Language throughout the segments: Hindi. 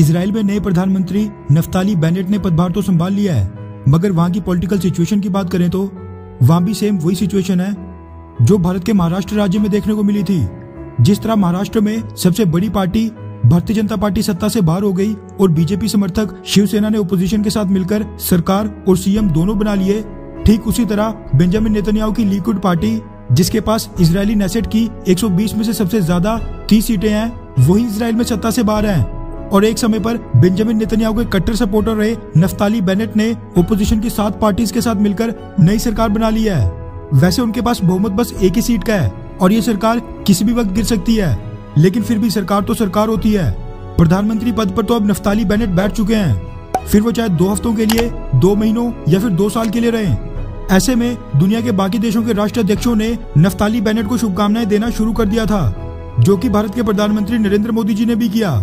इसराइल में नए प्रधानमंत्री नफ्ताली बेनेट ने पदभार तो संभाल लिया है, मगर वहां की पॉलिटिकल सिचुएशन की बात करें तो वहां भी सेम वही सिचुएशन है जो भारत के महाराष्ट्र राज्य में देखने को मिली थी। जिस तरह महाराष्ट्र में सबसे बड़ी पार्टी भारतीय जनता पार्टी सत्ता से बाहर हो गई और बीजेपी समर्थक शिवसेना ने ओपोजिशन के साथ मिलकर सरकार और सीएम दोनों बना लिए, ठीक उसी तरह बेंजामिन नेतन्याहू की लिक्विड पार्टी, जिसके पास इजरायली नेसेट की 120 में से सबसे ज्यादा 30 सीटें हैं, वही इजराइल में सत्ता से बाहर हैं। और एक समय पर बेंजामिन नेतन्याहू के कट्टर सपोर्टर रहे नफ्ताली बेनेट ने ओपोजिशन की 7 पार्टीज के साथ मिलकर नई सरकार बना ली है। वैसे उनके पास बहुमत बस एक ही सीट का है और ये सरकार किसी भी वक्त गिर सकती है, लेकिन फिर भी सरकार तो सरकार होती है। प्रधानमंत्री पद पर तो अब नफ्ताली बेनेट बैठ चुके हैं, फिर वो चाहे 2 हफ्तों के लिए, 2 महीनों या फिर 2 साल के लिए रहें। ऐसे में दुनिया के बाकी देशों के राष्ट्राध्यक्षों ने नफ्ताली बेनेट को शुभकामनाएं देना शुरू कर दिया था, जो कि भारत के प्रधानमंत्री नरेंद्र मोदी जी ने भी किया।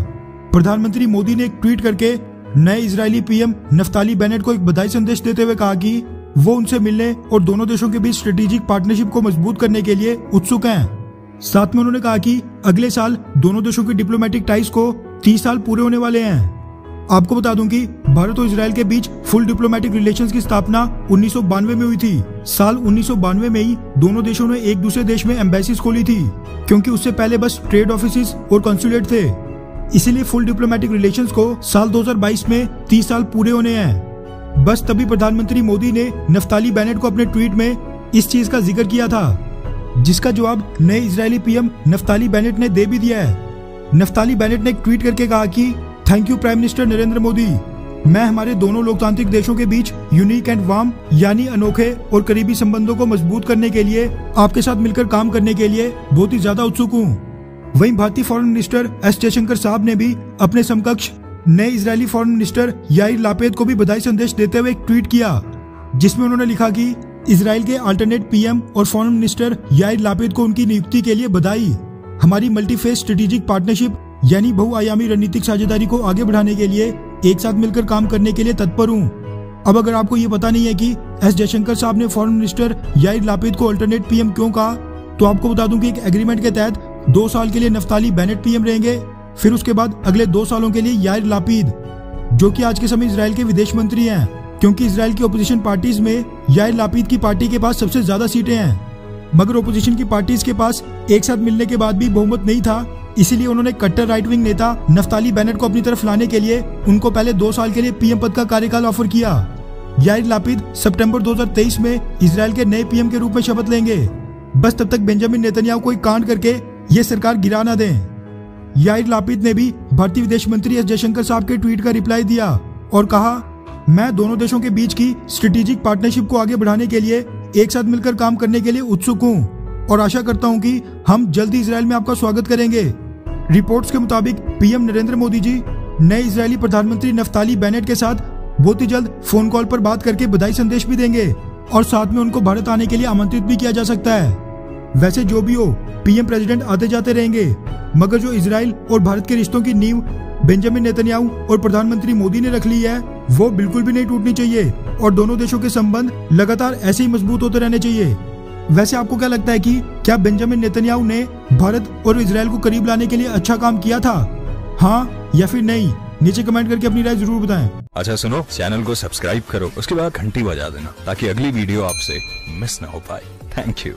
प्रधानमंत्री मोदी ने एक ट्वीट करके नए इजरायली पीएम नफ्ताली बेनेट को एक बधाई संदेश देते हुए कहा कि वो उनसे मिलने और दोनों देशों के बीच स्ट्रेटेजिक पार्टनरशिप को मजबूत करने के लिए उत्सुक हैं। साथ में उन्होंने कहा कि अगले साल दोनों देशों की डिप्लोमेटिक टाइज को 30 साल पूरे होने वाले हैं। आपको बता दूं कि भारत और इजराइल के बीच फुल डिप्लोमेटिक रिलेशंस की स्थापना 1992 में हुई थी। साल 1992 में ही दोनों देशों ने एक दूसरे देश में एम्बेसीज खोली थी, क्योंकि उससे पहले बस ट्रेड ऑफिस और कॉन्सुलेट थे। इसीलिए फुल डिप्लोमेटिक रिलेशंस को साल 2022 में 30 साल पूरे होने हैं। बस तभी प्रधानमंत्री मोदी ने नफ्ताली बेनेट को अपने ट्वीट में इस चीज का जिक्र किया था, जिसका जवाब नए इजरायली पीएम नफ्ताली बेनेट ने दे भी दिया है। नफ्ताली बेनेट ने एक ट्वीट करके कहा कि thank you prime minister Narendra Modi, मैं हमारे दोनों लोकतांत्रिक देशों के बीच यूनिक एंड वार्म यानी अनोखे और करीबी संबंधों को मजबूत करने के लिए आपके साथ मिलकर काम करने के लिए बहुत ही ज्यादा उत्सुक हूँ। वहीं भारतीय फॉरेन मिनिस्टर एस जयशंकर साहब ने भी अपने समकक्ष नए इजरायली फॉरेन मिनिस्टर याइर लापेद को भी बधाई संदेश देते हुए एक ट्वीट किया, जिसमें उन्होंने लिखा कि इजराइल के अल्टरनेट पीएम और फॉरेन मिनिस्टर याइर लापेद को उनकी नियुक्ति के लिए बधाई। हमारी मल्टीफेस स्ट्रेटेजिक पार्टनरशिप यानी बहुआयामी रणनीतिक साझेदारी को आगे बढ़ाने के लिए एक साथ मिलकर काम करने के लिए तत्पर हूँ। अब अगर आपको ये पता नहीं है कि एस जयशंकर साहब ने फॉरेन मिनिस्टर याइर लापेद को अल्टरनेट पीएम क्यों कहा, तो आपको बता दूं कि एक एग्रीमेंट के तहत 2 साल के लिए नफ्ताली बेनेट पीएम रहेंगे, फिर उसके बाद अगले 2 सालों के लिए याइर लापिद, जो कि आज के समय इजराइल के विदेश मंत्री हैं, क्योंकि इजराइल की ओपोजिशन पार्टीज में याइर लापिद की पार्टी के पास सबसे ज्यादा सीटें हैं। मगर ओपोजिशन की पार्टीज के पास एक साथ मिलने के बाद भी बहुमत नहीं था, इसीलिए उन्होंने कट्टर राइट विंग नेता नफ्ताली बेनेट को अपनी तरफ लाने के लिए उनको पहले 2 साल के लिए पीएम पद का कार्यकाल ऑफर किया। याइर लापिद सितंबर 2023 में इजराइल के नए पीएम के रूप में शपथ लेंगे। बस तब तक बेंजामिन नेतन्याहू कोई कांड करके ये सरकार गिरा ना दें। याइर लापिद ने भी भारतीय विदेश मंत्री एस जयशंकर साहब के ट्वीट का रिप्लाई दिया और कहा, मैं दोनों देशों के बीच की स्ट्रेटेजिक पार्टनरशिप को आगे बढ़ाने के लिए एक साथ मिलकर काम करने के लिए उत्सुक हूँ और आशा करता हूँ कि हम जल्दी इजराइल में आपका स्वागत करेंगे। रिपोर्ट्स के मुताबिक पीएम नरेंद्र मोदी जी नए इजरायली प्रधानमंत्री नफ्ताली बेनेट के साथ बहुत ही जल्द फोन कॉल पर बात करके बधाई संदेश भी देंगे और साथ में उनको भारत आने के लिए आमंत्रित भी किया जा सकता है। वैसे जो भी हो, पीएम प्रेसिडेंट आते जाते रहेंगे, मगर जो इजराइल और भारत के रिश्तों की नींव बेंजामिन नेतन्याहू और प्रधानमंत्री मोदी ने रख ली है, वो बिल्कुल भी नहीं टूटनी चाहिए और दोनों देशों के संबंध लगातार ऐसे ही मजबूत होते रहने चाहिए। वैसे आपको क्या लगता है कि क्या बेंजामिन नेतन्याहू ने भारत और इजराइल को करीब लाने के लिए अच्छा काम किया था, हाँ या फिर नहीं? नीचे कमेंट करके अपनी राय जरूर बताएं। अच्छा सुनो, चैनल को सब्सक्राइब करो, उसके बाद घंटी बजा देना ताकि अगली वीडियो आपसे मिस ना हो पाए। Thank you.